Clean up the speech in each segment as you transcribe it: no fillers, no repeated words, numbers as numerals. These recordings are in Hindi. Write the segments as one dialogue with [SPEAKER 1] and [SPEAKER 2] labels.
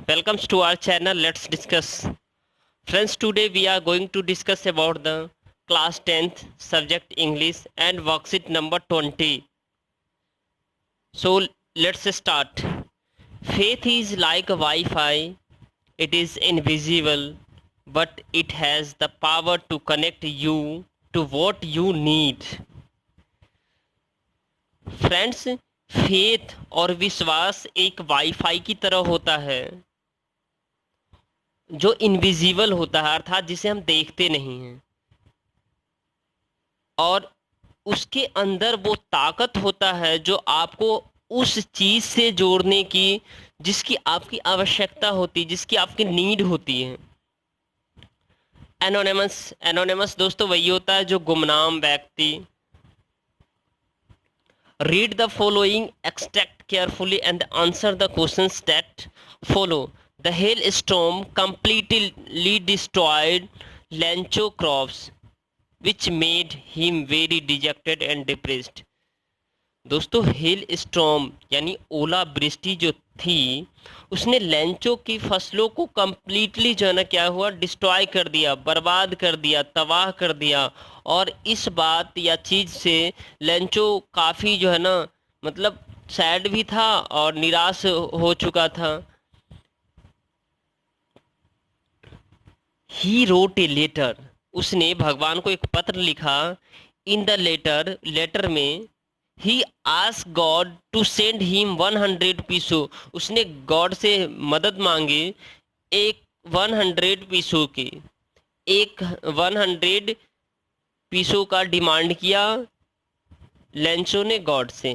[SPEAKER 1] welcome to our channel. Let's discuss. Friends, today we are going to discuss about the class 10th subject English and worksheet number 20. So let's start. Faith is like a Wi-Fi. It is invisible, but it has the power to connect you to what you need. Friends, faith और विश्वास एक वाईफाई की तरह होता है जो इनविजिबल होता है, अर्थात जिसे हम देखते नहीं हैं, और उसके अंदर वो ताकत होता है जो आपको उस चीज से जोड़ने की जिसकी आपकी आवश्यकता होती, जिसकी आपकी नीड होती है। एनोनिमस एनोनिमस दोस्तों वही होता है जो गुमनाम व्यक्ति। Read the following extract carefully and answer the questions that follow. The hailstorm completely destroyed Lancho crops, which made him very dejected and depressed. दोस्तों, हेल स्टॉर्म यानी ओला वृष्टि जो थी उसने लैंचो की फसलों को कंप्लीटली जो है ना क्या हुआ, डिस्ट्रॉय कर दिया, बर्बाद कर दिया, तबाह कर दिया। और इस बात या चीज़ से लैंचो काफ़ी जो है ना मतलब सैड भी था और निराश हो चुका था। ही रोट ए लेटर, उसने भगवान को एक पत्र लिखा। इन द लेटर में ही ask God to send him 100 pesos, उसने गॉड से मदद मांगी एक 100 पीसो की, एक 100 पीसो का डिमांड किया लेंचो ने गॉड से,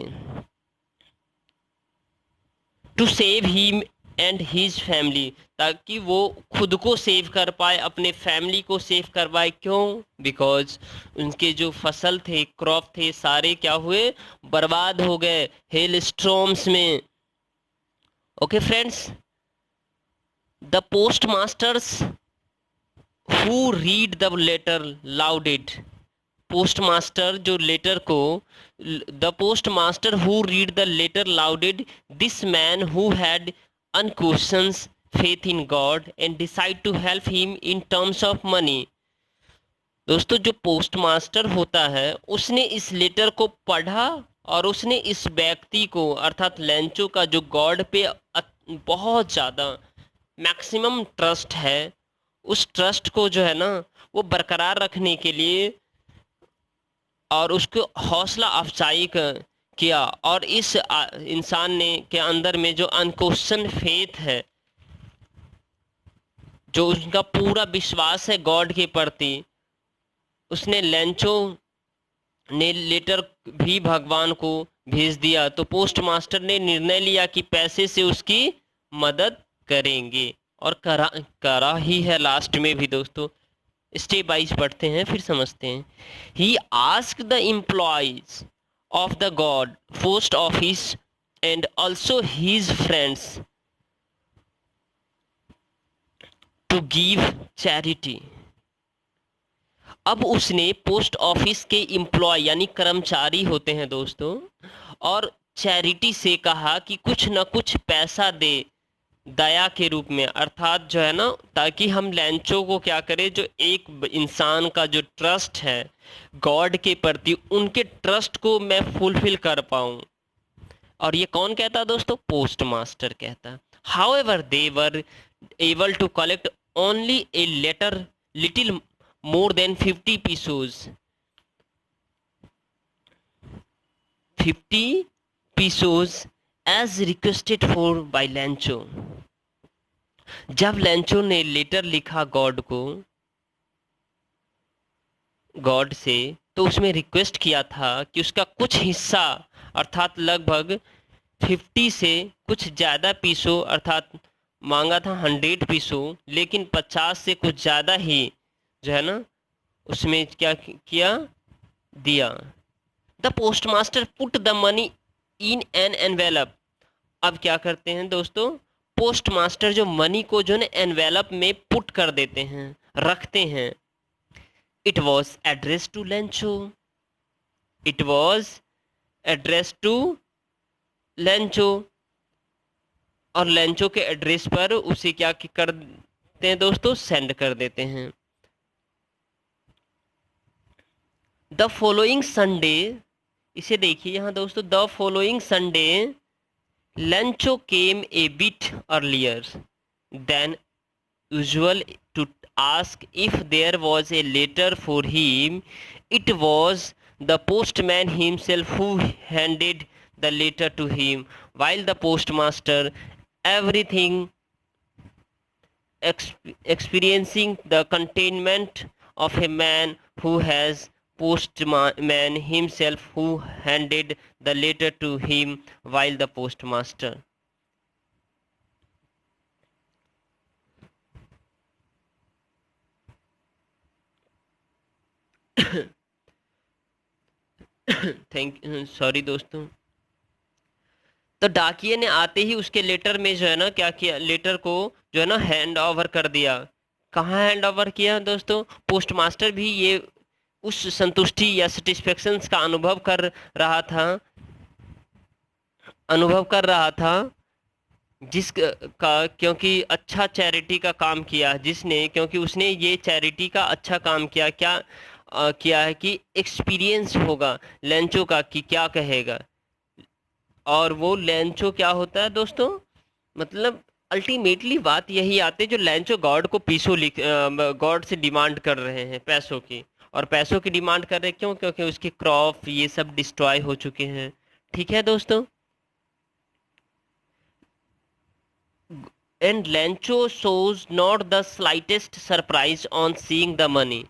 [SPEAKER 1] to save him and his family, ताकि वो खुद को सेव कर पाए, अपने फैमिली को सेव कर पाए। क्यों? बिकॉज उनके जो फसल थे, क्रॉप थे, सारे क्या हुए, बर्बाद हो गए हेल स्टॉर्म्स में। Okay friends, the post masters who read the letter louded, post master जो लेटर को, the post master who read the letter louded this man who had unquestions faith in God and decide to help him in terms of money. दोस्तों, जो पोस्ट मास्टर होता है उसने इस लेटर को पढ़ा और उसने इस व्यक्ति को अर्थात लेंचो का जो गॉड पे बहुत ज़्यादा मैक्सिमम ट्रस्ट है, उस ट्रस्ट को जो है ना वो बरकरार रखने के लिए और उसको हौसला अफजाई किया। और इस इंसान ने के अंदर में जो अनक्वेश्चन फेथ है, जो उनका पूरा विश्वास है गॉड के प्रति, उसने लेंचो ने लेटर भी भगवान को भेज दिया। तो पोस्ट मास्टर ने निर्णय लिया कि पैसे से उसकी मदद करेंगे, और करा ही है लास्ट में भी। दोस्तों, स्टेप वाइज पढ़ते हैं फिर समझते हैं। He ask the employees of the god post office and also his friends to give charity. अब उसने पोस्ट ऑफिस के एम्प्लॉय यानी कर्मचारी होते हैं दोस्तों, और चैरिटी से कहा कि कुछ न कुछ पैसा दे दया के रूप में, अर्थात जो है ना ताकि हम लेंचो को क्या करें, जो एक इंसान का जो ट्रस्ट है गॉड के प्रति, उनके ट्रस्ट को मैं फुलफिल कर पाऊं। और ये कौन कहता है दोस्तों? पोस्ट मास्टर कहता। However they were able to collect only a letter little more than 50 pesos, 50 pesos as requested for by Lencho. जब लेंचो ने लेटर लिखा गॉड से, तो उसमें रिक्वेस्ट किया था कि उसका कुछ हिस्सा अर्थात लगभग 50 से कुछ ज़्यादा पीसो, अर्थात मांगा था 100 पीसो, लेकिन 50 से कुछ ज़्यादा ही जो है ना उसमें क्या किया, दिया। The post master put the money in an envelope. अब क्या करते हैं दोस्तों, पोस्ट मास्टर जो मनी को जो है एनवेलप में पुट कर देते हैं, रखते हैं। It was address to Lencho, it was address to Lencho. और लेंचो के एड्रेस पर उसे क्या कर देते हैं दोस्तों, सेंड कर देते हैं। द फॉलोइंग संडे, इसे देखिए यहाँ दोस्तों, the following Sunday Lencho came a bit earlier than usual to ask if there was a letter for him. It was the postman himself who handed the letter to him, while the postmaster, everything experiencing the containment of a man who has postman himself who handed the letter to him, while the postmaster. Thank sorry दोस्तों। तो डाकिये ने आते ही उसके लेटर में जो है ना क्या किया, लेटर को जो है ना हैंड ओवर कर दिया। कहाँ हैंड ओवर किया दोस्तों, पोस्टमास्टर भी ये उस संतुष्टि या सेटिस्फेक्शन का अनुभव कर रहा था जिस का, क्योंकि अच्छा चैरिटी का काम किया जिसने, क्योंकि उसने ये चैरिटी का अच्छा काम किया। क्या किया है कि एक्सपीरियंस होगा लेंचो का कि क्या कहेगा। और वो लेंचो क्या होता है दोस्तों, मतलब अल्टीमेटली बात यही आती है, जो लेंचो गॉड को गॉड से डिमांड कर रहे हैं पैसों की, और पैसों की डिमांड कर रहे हैं क्यों, क्योंकि उसके क्रॉप ये सब डिस्ट्रॉय हो चुके हैं। ठीक है दोस्तों। And Lencho shows not the slightest surprise on seeing the money.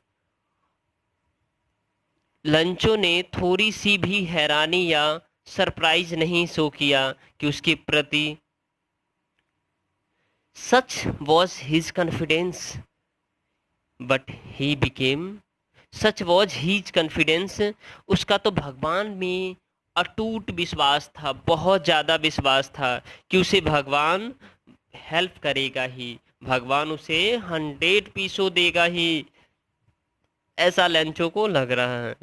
[SPEAKER 1] Lencho ने थोड़ी सी भी हैरानी या सरप्राइज नहीं शो किया कि उसके प्रति, सच was his confidence but he became, such was his confidence, उसका तो भगवान में अटूट विश्वास था, बहुत ज़्यादा विश्वास था कि उसे भगवान हेल्प करेगा ही, भगवान उसे 100 देगा ही, ऐसा लेंचो को लग रहा है।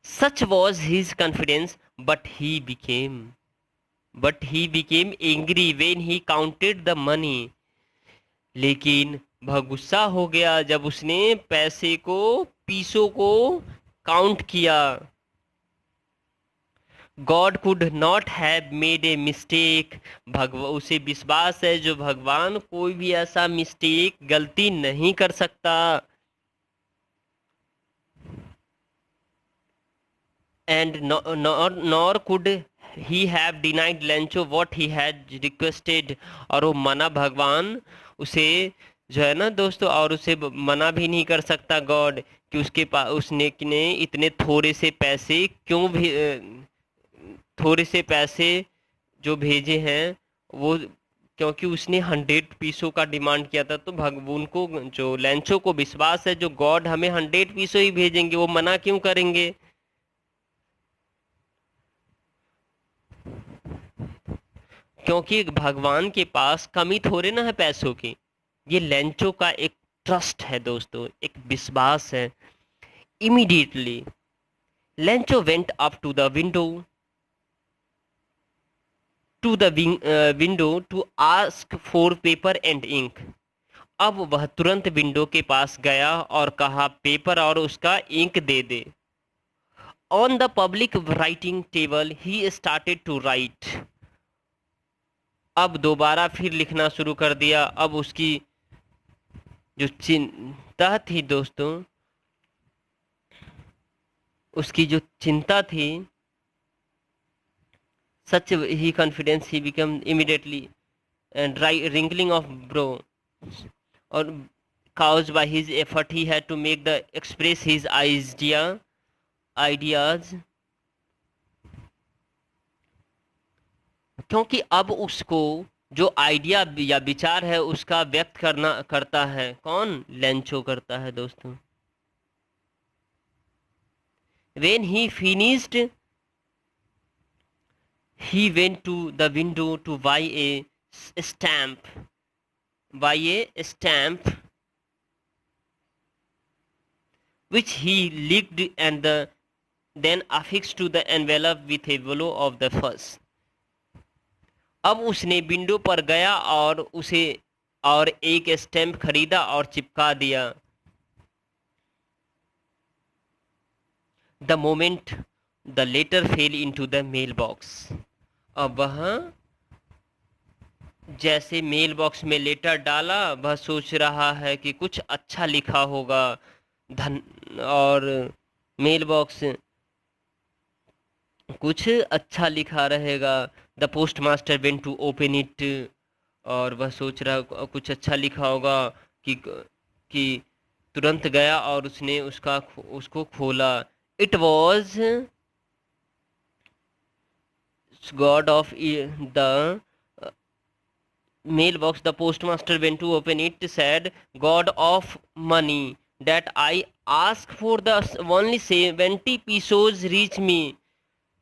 [SPEAKER 1] सच was his confidence but he became angry when he counted the money, लेकिन वह गुस्सा हो गया जब उसने पैसे को, पीसों को काउंट किया। God could not have made a mistake, उसे विश्वास है जो भगवान कोई भी ऐसा मिस्टेक, गलती नहीं कर सकता। And nor could he have denied Lencho what he had requested, और वो मना, भगवान उसे जो है ना दोस्तों, और उसे मना भी नहीं कर सकता गॉड कि उसके पास उसने ने इतने थोड़े से पैसे क्यों भी, थोड़े से पैसे जो भेजे हैं वो, क्योंकि उसने 100 का डिमांड किया था। तो उनको, जो लेंचो को विश्वास है जो गॉड हमें 100 ही भेजेंगे, वो मना क्यों करेंगे। क्योंकि भगवान के पास कमी थोड़े ना है पैसों की। ये लेंचो का एक ट्रस्ट है दोस्तों, एक विश्वास है। Immediately Lencho went up to the window to ask for paper and ink. अब वह तुरंत विंडो के पास गया और कहा पेपर और उसका इंक दे दे। On the public writing table he started to write. अब दोबारा फिर लिखना शुरू कर दिया। अब उसकी जो चिंता थी दोस्तों, उसकी जो चिंता थी, such he confidence he became immediately and wrinkling of brow, or caused by his effort he had to make the express his ideas, क्योंकि अब उसको जो आइडिया या विचार है उसका व्यक्त करता है कौन, लेंचो करता है दोस्तों। when he finished he went to the window to buy a stamp which he licked and then affixed to the envelope with a blow of the first. अब उसने विंडो पर गया और एक स्टैम्प खरीदा और चिपका दिया। The moment the letter fell into the mail box. अब वह जैसे मेल बॉक्स में लेटर डाला, वह सोच रहा है कि कुछ अच्छा लिखा होगा, धन, और मेल बॉक्स कुछ अच्छा लिखा रहेगा। The post master went to open it, और वह सोच रहा कुछ अच्छा लिखा होगा कि तुरंत गया और उसने उसको खोला। It was God of the mailbox. The postmaster went to open it, said, God of money, that I ask for the only 70 pesos reach me.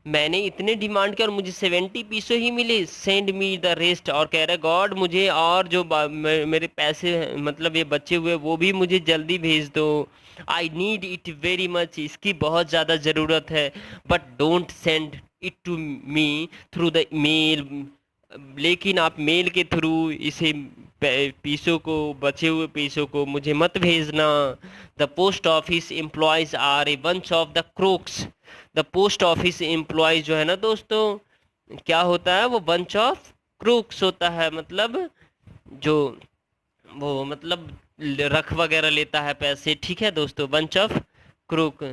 [SPEAKER 1] मैंने इतने डिमांड किया और मुझे 70 पीसो ही मिले। सेंड मी द रेस्ट, और कह रहे गॉड मुझे और जो मेरे पैसे मतलब ये बचे हुए वो भी मुझे जल्दी भेज दो। I need it very much, इसकी बहुत ज़्यादा ज़रूरत है। But don't send it to me through the mail, लेकिन आप मेल के थ्रू इसे पीसों को, बचे हुए पीसों को मुझे मत भेजना। The post office employees are a bunch of the crooks. The post office employee जो है ना दोस्तों, क्या होता है वो बंच ऑफ क्रूक्स होता है, मतलब जो वो मतलब रख वगैरह लेता है पैसे, ठीक है दोस्तों, बंच ऑफ क्रूक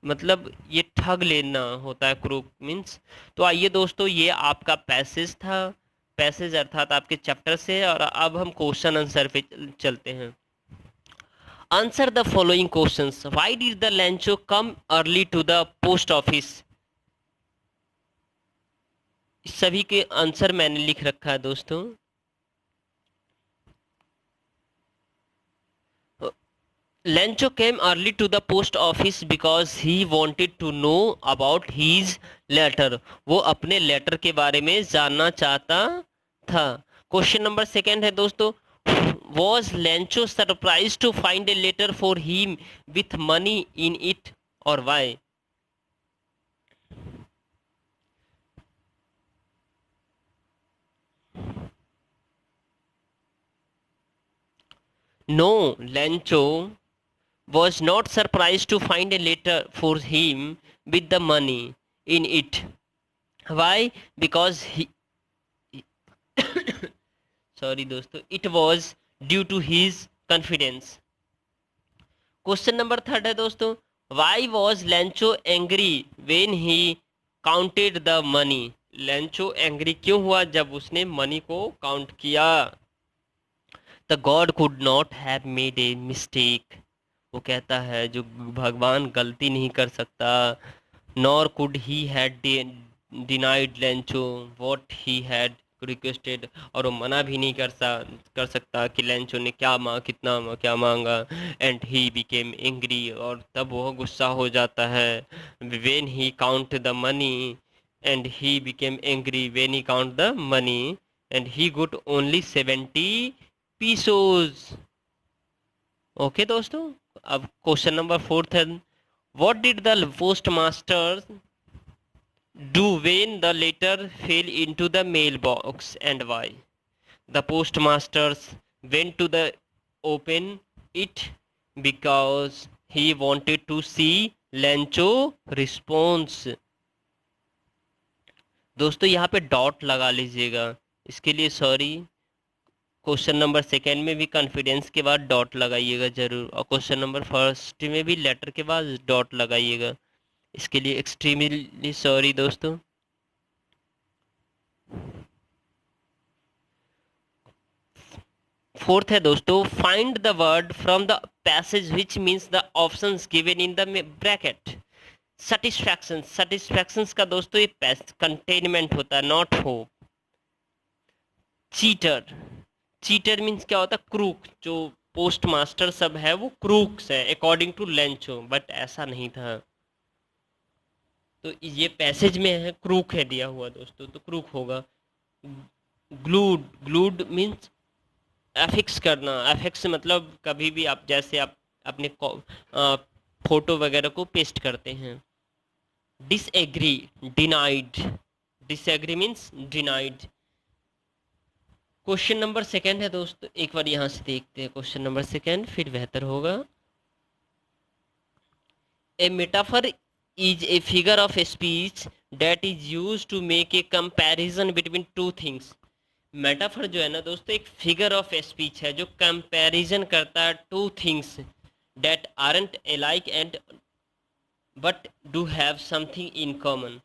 [SPEAKER 1] मतलब ये ठग लेना होता है, क्रूक मीन्स। तो आइए दोस्तों, ये आपका पैसेज था, पैसेज अर्थात आपके चैप्टर से, और अब हम क्वेश्चन आंसर पे चलते हैं। Answer the following questions. Why did the Lencho come early to the post office? सभी के आंसर मैंने लिख रखा है दोस्तों। Lencho came early to the post office because he wanted to know about his letter. वो अपने लेटर के बारे में जानना चाहता था। क्वेश्चन नंबर सेकंड है दोस्तों, Was Lencho surprised to find a letter for him with money in it, or why? No, Lencho was not surprised to find a letter for him with the money in it. Why? Because he sorry दोस्तों, it was due to his confidence. Question number third है दोस्तों, why was Lancho angry when he counted the money? Lancho angry क्यों हुआ जब उसने मनी को काउंट किया? The God could not have made a mistake. वो कहता है जो भगवान गलती नहीं कर सकता। Nor could he had denied Lancho what he had requested, और वो मना भी नहीं कर सकता कि लैंचो ने क्या मांगा। एंड ही बिकेम एंग्री, और तब वह गुस्सा हो जाता है। when he count the money, and he became angry when he count the money, and he got only 70 pesos. Okay दोस्तों, अब क्वेश्चन नंबर फोर्थ है, what did the post master do when the letter fell into the mailbox, and why? The postmasters went to the open it because he wanted to see Lancho response. दोस्तों यहाँ पे डॉट लगा लीजिएगा, इसके लिए सॉरी। क्वेश्चन नंबर सेकेंड में भी कॉन्फिडेंस के बाद डॉट लगाइएगा जरूर, और क्वेश्चन नंबर फर्स्ट में भी लेटर के बाद डॉट लगाइएगा, इसके लिए एक्सट्रीमली सॉरी दोस्तों। फोर्थ है दोस्तों, find the word from the passage which means the options given in the bracket. Satisfaction, satisfaction का दोस्तों ये कंटेनमेंट होता है, not hope. Cheater, cheater means क्या होता है? क्रूक। जो पोस्ट मास्टर सब है वो क्रूक्स है अकॉर्डिंग टू लेंचो, बट ऐसा नहीं था। तो ये पैसेज में है, क्रूक है दिया हुआ दोस्तों, तो क्रूक होगा। ग्लूड, ग्लूड मीन्स एफिक्स करना। एफिक्स मतलब कभी भी आप जैसे आप अपने फोटो वगैरह को पेस्ट करते हैं। Disagree, denied, disagree means denied. Question number second है दोस्तों, एक बार यहाँ से देखते हैं क्वेश्चन नंबर सेकंड, फिर बेहतर होगा। A metaphor is a figure of speech that is use to make a comparison between two things. Metaphor जो है ना दोस्तों, एक फिगर ऑफ स्पीच है जो कंपैरिजन करता है two things that aren't alike and but do have something in common.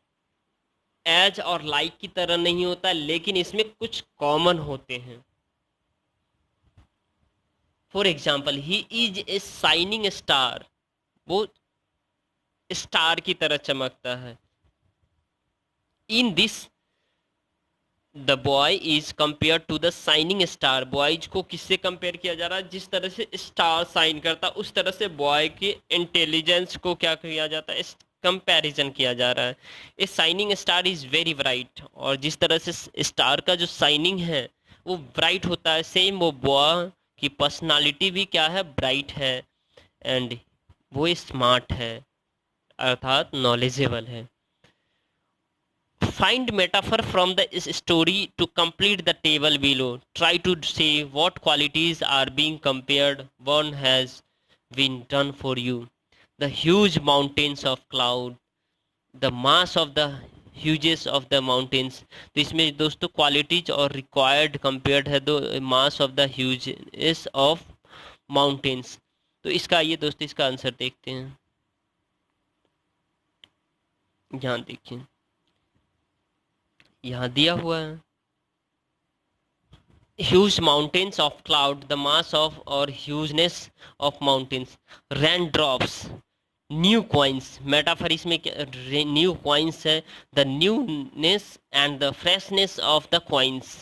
[SPEAKER 1] As और लाइक की तरह नहीं होता, लेकिन इसमें कुछ कॉमन होते हैं। For example, he is a shining star, वो स्टार की तरह चमकता है। In this the boy is compare to the shining star, boys को किससे कंपेयर किया जा रहा है? जिस तरह से स्टार शाइन करता, उस तरह से बॉय के इंटेलिजेंस को क्या किया जाता है? कंपैरिजन किया जा रहा है। ए shining star is very bright, और जिस तरह से स्टार का जो शाइनिंग है वो ब्राइट होता है, सेम वो बॉय की पर्सनालिटी भी क्या है? ब्राइट है, एंड वो स्मार्ट है, अर्थात नॉलेजेबल है। Find metaphor from the story to complete the table below. Try to say what qualities are being compared. One has been done for you. The huge mountains of cloud, the mass of the huges of the mountains. तो इसमें दोस्तों क्वालिटीज और रिक्वायर्ड कंपेयर्ड है, दो mass of the Hughes of mountains. तो इसका आइए दोस्तों इसका आंसर देखते हैं। यहाँ देखिए, यहाँ दिया हुआ है huge mountains of cloud, the mass of और hugeness of mountains, rain drops, new coins. Metaphor इसमें न्यू कॉइन्स है, the newness and the freshness of the coins,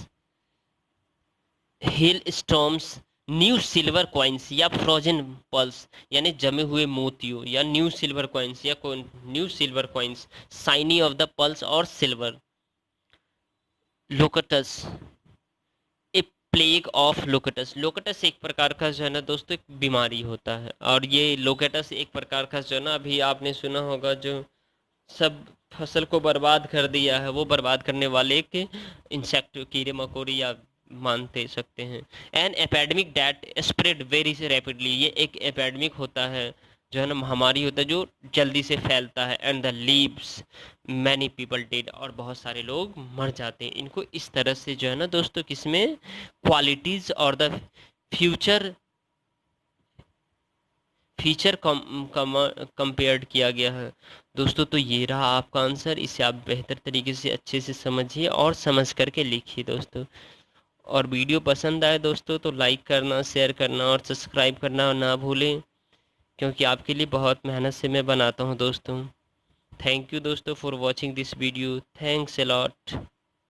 [SPEAKER 1] hill storms, new silver coins या फ्रोजन पल्स यानी जमे हुए मोतियों, या न्यू सिल्वर कॉइन्स या new silver coins, shiny of the pearls और silver. Locusts, a plague of locusts, locusts एक प्रकार का जो है ना दोस्तों एक बीमारी होता है, और ये लोकटस एक प्रकार का जो है ना, अभी आपने सुना होगा जो सब फसल को बर्बाद कर दिया है, वो बर्बाद करने वाले एक इंसेक्ट, कीड़े मकोड़े या मानते सकते हैं। An epidemic that spread very rapidly, ये एक एपेडमिक होता है जो है ना महामारी होता है जो जल्दी से फैलता है। And the leaves many people dead, और बहुत सारे लोग मर जाते हैं। इनको इस तरह से जो है ना दोस्तों किसमें क्वालिटीज और द फ्यूचर फीचर कंपेयर्ड किया गया है दोस्तों। तो ये रहा आपका आंसर, इसे आप बेहतर तरीके से अच्छे से समझिए और समझ करके लिखिए दोस्तों। और वीडियो पसंद आए दोस्तों तो लाइक करना, शेयर करना और सब्सक्राइब करना ना भूलें, क्योंकि आपके लिए बहुत मेहनत से मैं बनाता हूं दोस्तों। थैंक यू दोस्तों for watching this video, thanks a lot.